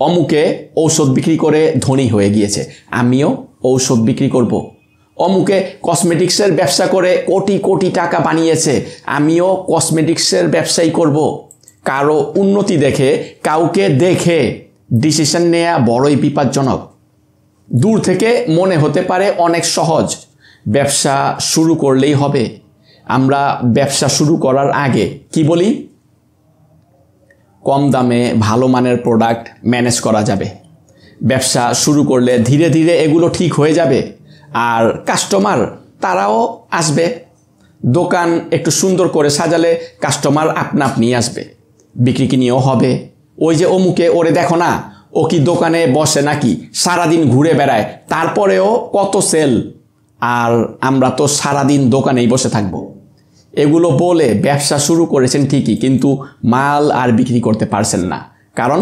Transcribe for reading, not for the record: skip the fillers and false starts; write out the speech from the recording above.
অমুকে ঔষধ বিক্রি করে ধনী হয়ে গিয়েছে, আমিও ঔষধ বিক্রি করব। অমুকে কসমেটিক্সের ব্যবসা করে কোটি কোটি টাকা বানিয়েছে, আমিও কসমেটিক্সের ব্যবসাই করব। কারো উন্নতি দেখে, কাউকে দেখে ডিসিশন নেওয়া বড়ই বিপজ্জনক। দূর থেকে মনে হতে পারে অনেক সহজ, ব্যবসা শুরু করলেই হবে। আমরা ব্যবসা শুরু করার আগে কি বলি? কম দামে ভালো মানের প্রোডাক্ট ম্যানেজ করা যাবে। ব্যবসা শুরু করলে ধীরে ধীরে এগুলো ঠিক হয়ে যাবে, আর কাস্টমার তারাও আসবে। দোকান একটু সুন্দর করে সাজালে কাস্টমার আপনা আপনি আসবে, বিক্রি কিনিও হবে। ওই যে অমুকে, ওরে দেখো না, ও কি দোকানে বসে নাকি, সারাদিন ঘুরে বেড়ায়, তারপরেও কত সেল, আর আমরা তো সারাদিন দোকানেই বসে থাকবো। এগুলো বলে ব্যবসা শুরু করেছেন ঠিকই, কিন্তু মাল আর বিক্রি করতে পারছেন না, কারণ